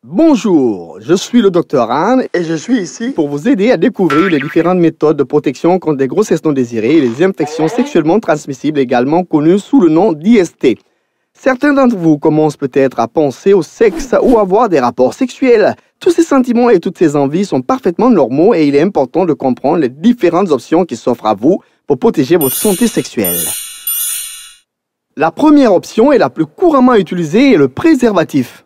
Bonjour, je suis le Dr Anne Et je suis ici pour vous aider à découvrir les différentes méthodes de protection contre les grossesses non désirées et les infections sexuellement transmissibles, également connues sous le nom d'IST. Certains d'entre vous commencent peut-être à penser au sexe ou à avoir des rapports sexuels. Tous ces sentiments et toutes ces envies sont parfaitement normaux et il est important de comprendre les différentes options qui s'offrent à vous pour protéger votre santé sexuelle. La première option et la plus couramment utilisée est le préservatif.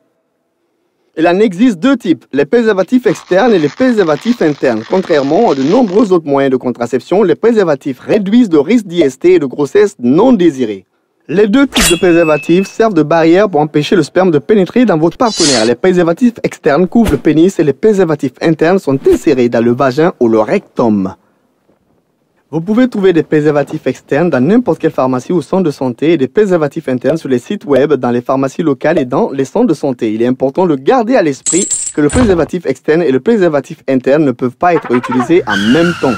Il en existe deux types, les préservatifs externes et les préservatifs internes. Contrairement à de nombreux autres moyens de contraception, les préservatifs réduisent le risque d'IST et de grossesse non désirée. Les deux types de préservatifs servent de barrière pour empêcher le sperme de pénétrer dans votre partenaire. Les préservatifs externes couvrent le pénis et les préservatifs internes sont insérés dans le vagin ou le rectum. Vous pouvez trouver des préservatifs externes dans n'importe quelle pharmacie ou centre de santé et des préservatifs internes sur les sites web, dans les pharmacies locales et dans les centres de santé. Il est important de garder à l'esprit que le préservatif externe et le préservatif interne ne peuvent pas être utilisés en même temps.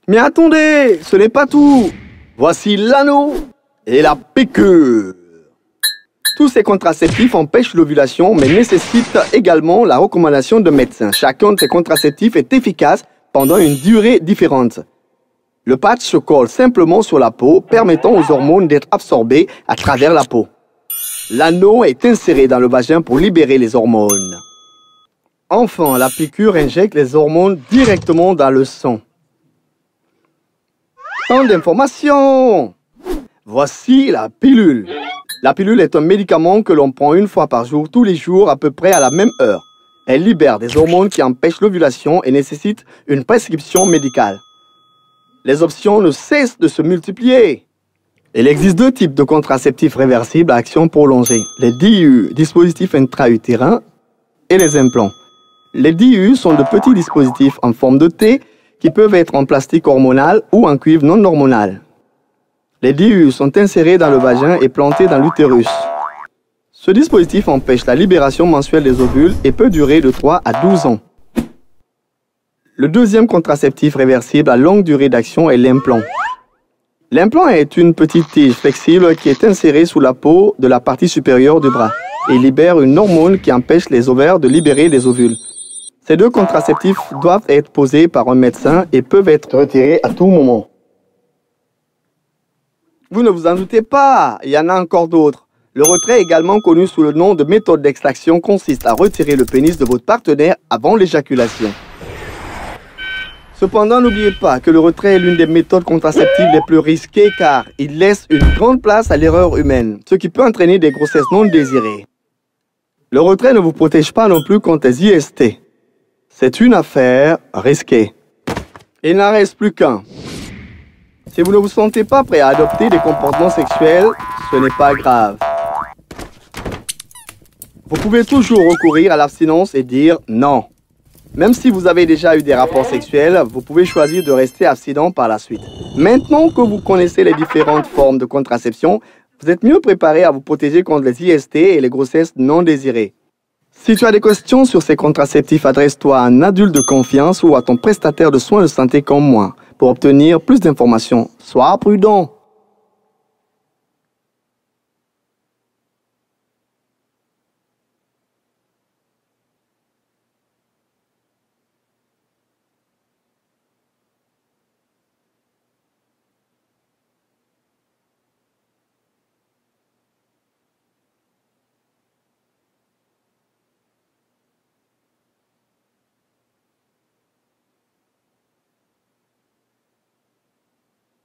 Mais attendez, ce n'est pas tout. Voici l'anneau et la piqûre. Tous ces contraceptifs empêchent l'ovulation, mais nécessitent également la recommandation de médecin. Chacun de ces contraceptifs est efficace pendant une durée différente. Le patch se colle simplement sur la peau, permettant aux hormones d'être absorbées à travers la peau. L'anneau est inséré dans le vagin pour libérer les hormones. Enfin, la piqûre injecte les hormones directement dans le sang. Tant d'informations! Voici la pilule. La pilule est un médicament que l'on prend une fois par jour, tous les jours, à peu près à la même heure. Elle libère des hormones qui empêchent l'ovulation et nécessite une prescription médicale. Les options ne cessent de se multiplier. Il existe deux types de contraceptifs réversibles à action prolongée. Les DIU, dispositifs intra-utérins, et les implants. Les DIU sont de petits dispositifs en forme de T qui peuvent être en plastique hormonal ou en cuivre non hormonal. Les DIU sont insérés dans le vagin et plantés dans l'utérus. Ce dispositif empêche la libération mensuelle des ovules et peut durer de 3 à 12 ans. Le deuxième contraceptif réversible à longue durée d'action est l'implant. L'implant est une petite tige flexible qui est insérée sous la peau de la partie supérieure du bras et libère une hormone qui empêche les ovaires de libérer les ovules. Ces deux contraceptifs doivent être posés par un médecin et peuvent être retirés à tout moment. Vous ne vous en doutez pas, il y en a encore d'autres. Le retrait, également connu sous le nom de méthode d'extraction, consiste à retirer le pénis de votre partenaire avant l'éjaculation. Cependant, n'oubliez pas que le retrait est l'une des méthodes contraceptives les plus risquées car il laisse une grande place à l'erreur humaine, ce qui peut entraîner des grossesses non désirées. Le retrait ne vous protège pas non plus contre les IST. C'est une affaire risquée. Il n'en reste plus qu'un. Si vous ne vous sentez pas prêt à adopter des comportements sexuels, ce n'est pas grave. Vous pouvez toujours recourir à l'abstinence et dire non. Même si vous avez déjà eu des rapports sexuels, vous pouvez choisir de rester abstinent par la suite. Maintenant que vous connaissez les différentes formes de contraception, vous êtes mieux préparé à vous protéger contre les IST et les grossesses non désirées. Si tu as des questions sur ces contraceptifs, adresse-toi à un adulte de confiance ou à ton prestataire de soins de santé comme moi. Pour obtenir plus d'informations, sois prudent.